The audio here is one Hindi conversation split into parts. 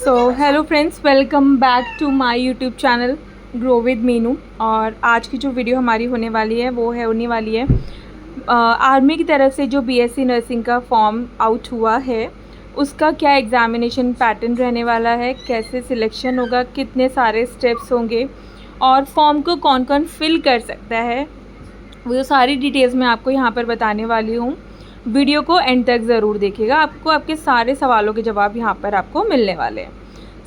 So hello friends, welcome back to my YouTube channel grow with Meenu. और आज की जो वीडियो हमारी होने वाली है वो होने वाली है आर्मी की तरफ से जो बीएससी नर्सिंग का फॉर्म आउट हुआ है उसका क्या एग्ज़ामिनेशन पैटर्न रहने वाला है, कैसे सिलेक्शन होगा, कितने सारे स्टेप्स होंगे और फॉर्म को कौन कौन फिल कर सकता है, वो सारी डिटेल्स मैं आपको यहाँ पर बताने वाली हूँ। वीडियो को एंड तक ज़रूर देखिएगा, आपको आपके सारे सवालों के जवाब यहाँ पर आपको मिलने वाले हैं।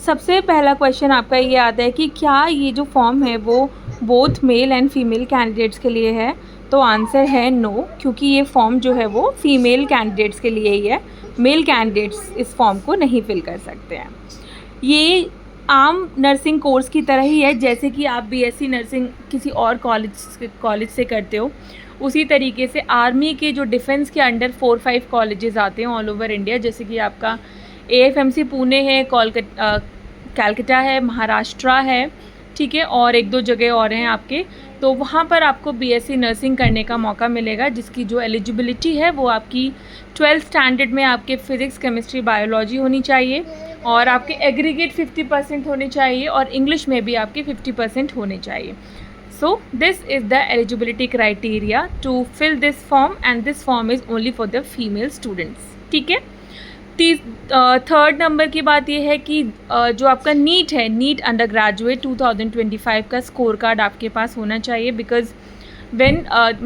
सबसे पहला क्वेश्चन आपका ये आता है कि क्या ये जो फॉर्म है वो both male and female candidates के लिए है। तो आंसर है नो, क्योंकि ये फॉर्म जो है वो फीमेल कैंडिडेट्स के लिए ही है, मेल कैंडिडेट्स इस फॉर्म को नहीं फिल कर सकते हैं। ये आम नर्सिंग कोर्स की तरह ही है, जैसे कि आप बीएससी नर्सिंग किसी और कॉलेज से करते हो, उसी तरीके से आर्मी के जो डिफेंस के अंडर 4-5 कॉलेजेस आते हैं ऑल ओवर इंडिया, जैसे कि आपका एएफएमसी पुणे है, कैलकाटा है, महाराष्ट्र है, ठीक है, और एक दो जगह और हैं आपके। तो वहाँ पर आपको बीएससी नर्सिंग करने का मौका मिलेगा, जिसकी जो एलिजिबिलिटी है वो आपकी 12th स्टैंडर्ड में आपके फिज़िक्स, केमिस्ट्री, बायोलॉजी होनी चाहिए और आपके एग्रीगेट 50% होने चाहिए और इंग्लिश में भी आपके 50% होने चाहिए। So this is the eligibility criteria to fill this form and this form is only for the female students। ठीक है। थर्ड नंबर की बात यह है कि जो आपका नीट है, नीट अंडर ग्रेजुएट 2025 का स्कोर कार्ड आपके पास होना चाहिए, because when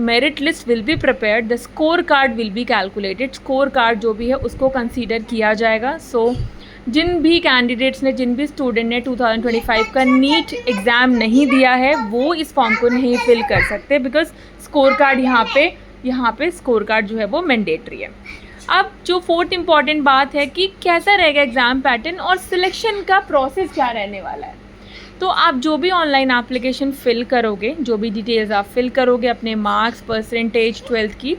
merit list will be prepared, the score card will be calculated। Score card जो भी है उसको कंसीडर किया जाएगा। सो जिन भी कैंडिडेट्स ने, जिन भी स्टूडेंट ने 2025 का नीट एग्ज़ाम नहीं दिया है वो इस फॉर्म को नहीं फिल कर सकते, बिकॉज स्कोर कार्ड यहाँ पे स्कोर कार्ड जो है वो मैंडेटरी है। अब जो फोर्थ इम्पॉर्टेंट बात है कि कैसा रहेगा एग्ज़ाम पैटर्न और सिलेक्शन का प्रोसेस क्या रहने वाला है। तो आप जो भी ऑनलाइन एप्लीकेशन फ़िल करोगे, जो भी डिटेल्स आप फिल करोगे, अपने मार्क्स, परसेंटेज 12th की,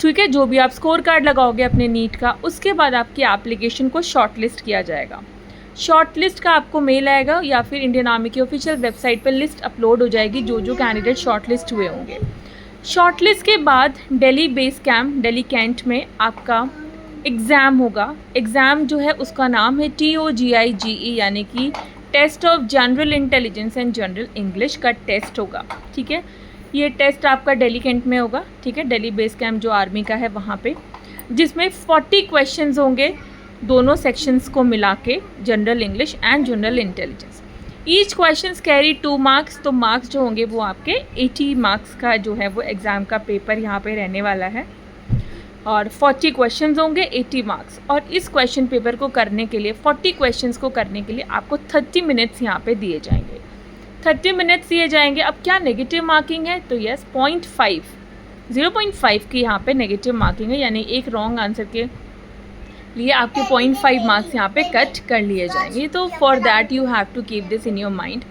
ठीक है, जो भी आप स्कोर कार्ड लगाओगे अपने नीट का, उसके बाद आपकी एप्लीकेशन को शॉर्ट लिस्ट किया जाएगा। शॉर्ट लिस्ट का आपको मेल आएगा या फिर इंडियन आर्मी की ऑफिशियल वेबसाइट पर लिस्ट अपलोड हो जाएगी, जो जो कैंडिडेट शॉर्ट लिस्ट हुए होंगे। शॉर्ट लिस्ट के बाद दिल्ली बेस कैंप, दिल्ली कैंट में आपका एग्ज़ाम होगा। एग्ज़ाम जो है उसका नाम है TOGIGE, यानी कि test of general intelligence and general English का टेस्ट होगा। ठीक है, ये टेस्ट आपका दिल्ली कैंट में होगा। ठीक है, दिल्ली बेस कैंप जो आर्मी का है वहाँ पे, जिसमें 40 क्वेश्चंस होंगे दोनों सेक्शंस को मिला के, general English and general intelligence. Each questions carry 2 marks. तो मार्क्स जो होंगे वो आपके 80 मार्क्स का जो है वो एग्ज़ाम का पेपर यहाँ पे रहने वाला है और 40 क्वेश्चंस होंगे, 80 मार्क्स। और इस क्वेश्चन पेपर को करने के लिए, 40 क्वेश्चंस को करने के लिए आपको 30 मिनट्स यहाँ पे दिए जाएंगे। 30 मिनट्स दिए जाएंगे। अब क्या नेगेटिव मार्किंग है? तो यस, 0.5 की यहाँ पे नेगेटिव मार्किंग है, यानी एक रॉन्ग आंसर के लिए आपके 0.5 मार्क्स यहाँ पे कट कर लिए जाएंगे। तो for that you have to keep this in your mind.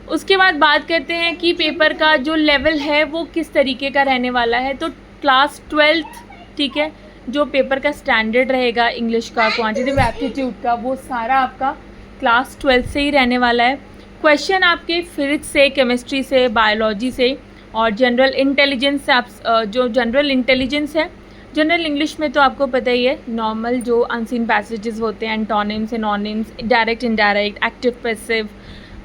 उसके बाद बात करते हैं कि पेपर का जो लेवल है वो किस तरीके का रहने वाला है। तो क्लास 12th, ठीक है, जो पेपर का स्टैंडर्ड रहेगा इंग्लिश का, क्वांटिटेटिव एप्टीट्यूड का, वो सारा आपका क्लास 12th से ही रहने वाला है। क्वेश्चन आपके फिजिक्स से, केमिस्ट्री से, बायोलॉजी से और जनरल इंटेलिजेंस से। आप जो जनरल इंटेलिजेंस है, जनरल इंग्लिश में तो आपको पता ही है, नॉर्मल जो अनसीन पैसेजेस होते हैं, antonyms, synonyms, direct, indirect, active, passive,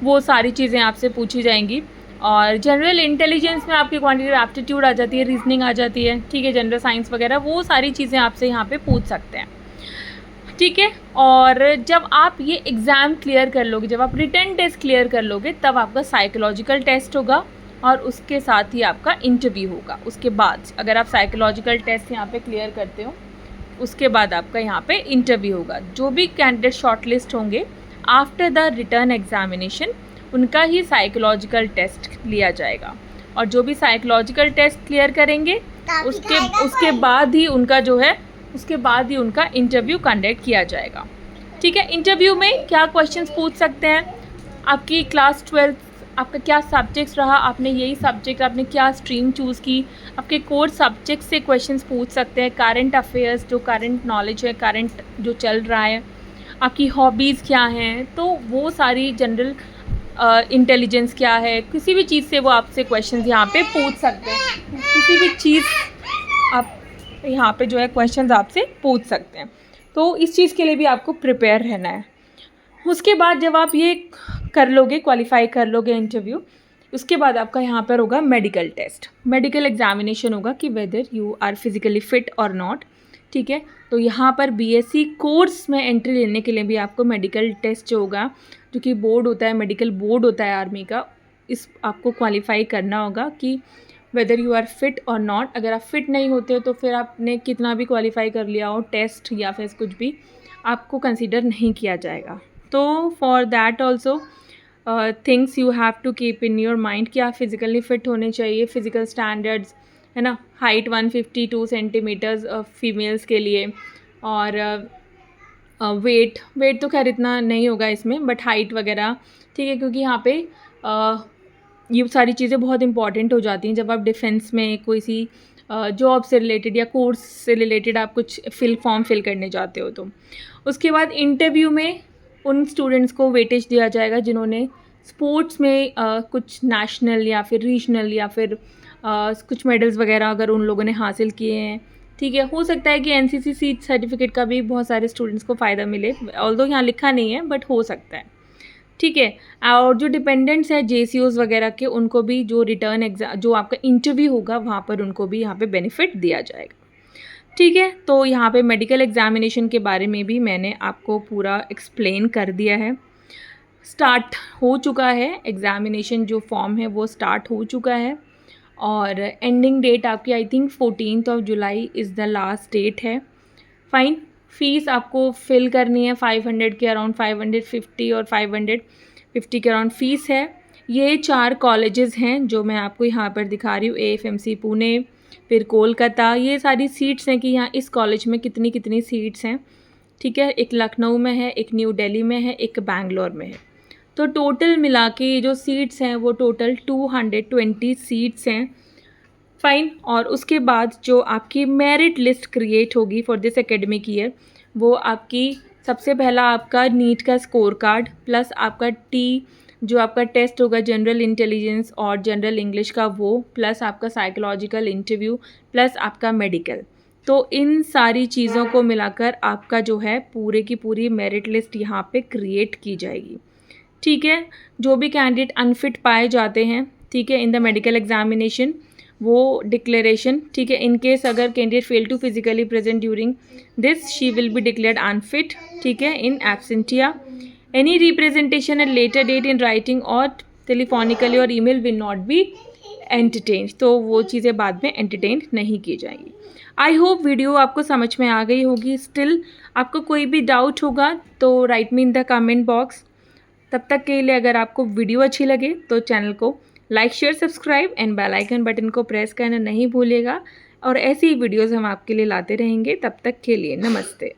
वो सारी चीज़ें आपसे पूछी जाएंगी। और जनरल इंटेलिजेंस में आपकी क्वांटिटेटिव एप्टीट्यूड आ जाती है, रीजनिंग आ जाती है, ठीक है, जनरल साइंस वगैरह, वो सारी चीज़ें आपसे यहाँ पे पूछ सकते हैं। ठीक है, और जब आप ये एग्ज़ाम क्लियर कर लोगे, जब आप रिटन टेस्ट क्लियर कर लोगे, तब आपका साइकोलॉजिकल टेस्ट होगा और उसके साथ ही आपका इंटरव्यू होगा। उसके बाद अगर आप साइकोलॉजिकल टेस्ट यहाँ पे क्लियर करते हो, उसके बाद आपका यहाँ पे इंटरव्यू होगा। जो भी कैंडिडेट शॉर्ट लिस्ट होंगे आफ्टर द रिटर्न एग्जामिनेशन, उनका ही साइकोलॉजिकल टेस्ट लिया जाएगा और जो भी साइकोलॉजिकल टेस्ट क्लियर करेंगे उसके बाद ही उनका जो है, उसके बाद ही उनका इंटरव्यू कंडक्ट किया जाएगा। ठीक है, इंटरव्यू में क्या क्वेश्चंस पूछ सकते हैं, आपकी क्लास 12 आपका क्या सब्जेक्ट्स रहा, आपने यही सब्जेक्ट, आपने क्या स्ट्रीम चूज़ की, आपके कोर सब्जेक्ट से क्वेश्चंस पूछ सकते हैं। करंट अफेयर्स, जो करंट नॉलेज है, करंट जो चल रहा है, आपकी हॉबीज़ क्या हैं, तो वो सारी, जनरल इंटेलिजेंस क्या है, किसी भी चीज़ से वो आपसे क्वेश्चंस यहाँ पे पूछ सकते हैं। किसी भी चीज़ आप यहाँ पे जो है क्वेश्चंस आपसे पूछ सकते हैं। तो इस चीज़ के लिए भी आपको प्रिपेयर रहना है। उसके बाद जब आप ये कर लोगे, क्वालिफाई कर लोगे इंटरव्यू, उसके बाद आपका यहाँ पर होगा मेडिकल टेस्ट, मेडिकल एग्जामिनेशन होगा कि whether you are physically fit और नॉट। ठीक है, तो यहाँ पर बीएससी कोर्स में एंट्री लेने के लिए भी आपको मेडिकल टेस्ट जो होगा, जो कि बोर्ड होता है, मेडिकल बोर्ड होता है आर्मी का, इस आपको क्वालिफाई करना होगा कि वेदर यू आर फिट और नॉट। अगर आप फिट नहीं होते तो फिर आपने कितना भी क्वालिफाई कर लिया हो टेस्ट या फिर कुछ भी, आपको कंसीडर नहीं किया जाएगा। तो for that also things you have to keep in your mind कि आप फिज़िकली फ़िट होने चाहिए, फ़िज़िकल स्टैंडर्ड्स है ना, हाइट 152 सेंटीमीटर्स फीमेल्स के लिए, और वेट तो खैर इतना नहीं होगा इसमें, बट हाइट वगैरह ठीक है, क्योंकि यहाँ पे ये सारी चीज़ें बहुत इंपॉर्टेंट हो जाती हैं जब आप डिफेंस में कोई सी जॉब से रिलेटेड या कोर्स से रिलेटेड आप कुछ फॉर्म फिल करने जाते हो। तो उसके बाद इंटरव्यू में उन स्टूडेंट्स को वेटेज दिया जाएगा जिन्होंने स्पोर्ट्स में कुछ नेशनल या फिर रीजनल या फिर कुछ मेडल्स वगैरह अगर उन लोगों ने हासिल किए हैं। ठीक है, हो सकता है कि एनसीसी सीट सर्टिफिकेट का भी बहुत सारे स्टूडेंट्स को फ़ायदा मिले, ऑल्दो यहाँ लिखा नहीं है बट हो सकता है। ठीक है, और जो डिपेंडेंट्स है जेसीओज वगैरह के, उनको भी जो रिटर्न एग्ज़ाम जो आपका इंटरव्यू होगा वहाँ पर उनको भी यहाँ पे बेनिफिट दिया जाएगा। ठीक है, तो यहाँ पे मेडिकल एग्जामिनेशन के बारे में भी मैंने आपको पूरा एक्सप्लेन कर दिया है। स्टार्ट हो चुका है एग्ज़ामिनेशन, जो फॉर्म है वो स्टार्ट हो चुका है, और एंडिंग डेट आपकी I think 14 July is the last date है। फाइन, फ़ीस आपको फिल करनी है 500 के अराउंड, 550 और 550 के अराउंड फ़ीस है। ये 4 कॉलेजेस हैं जो मैं आपको यहाँ पर दिखा रही हूँ, एएफएमसी पुणे, फिर कोलकाता, ये सारी सीट्स हैं कि यहाँ इस कॉलेज में कितनी कितनी सीट्स हैं। ठीक है, एक लखनऊ में है, एक न्यू दिल्ली में है, एक बैंगलोर में है। तो टोटल मिला के जो सीट्स हैं वो टोटल 220 सीट्स हैं। फाइन, और उसके बाद जो आपकी मेरिट लिस्ट क्रिएट होगी फॉर दिस एकेडमिक ईयर, वो आपकी सबसे पहला आपका नीट का स्कोर कार्ड प्लस आपका जो आपका टेस्ट होगा जनरल इंटेलिजेंस और जनरल इंग्लिश का, वो प्लस आपका साइकोलॉजिकल इंटरव्यू प्लस आपका मेडिकल। तो इन सारी चीज़ों को मिलाकर आपका जो है पूरे की पूरी मेरिट लिस्ट यहाँ पे क्रिएट की जाएगी। ठीक है, जो भी कैंडिडेट अनफिट पाए जाते हैं, ठीक है, इन द मेडिकल एग्जामिनेशन, वो डिक्लेरेशन, ठीक है, इन केस अगर candidate fail to physically present during this, she will be declared unfit. ठीक है, in absentia, any representation at later date in writing or telephonically or email will not be entertained, तो वो चीज़ें बाद में एंटरटेन नहीं की जाएंगी। आई होप वीडियो आपको समझ में आ गई होगी। स्टिल आपको कोई भी डाउट होगा तो right me in the comment box. तब तक के लिए अगर आपको वीडियो अच्छी लगे तो चैनल को like, share, subscribe and bell icon button को प्रेस करना नहीं भूलिएगा, और ऐसी ही वीडियोज़ हम आपके लिए लाते रहेंगे। तब तक के लिए नमस्ते।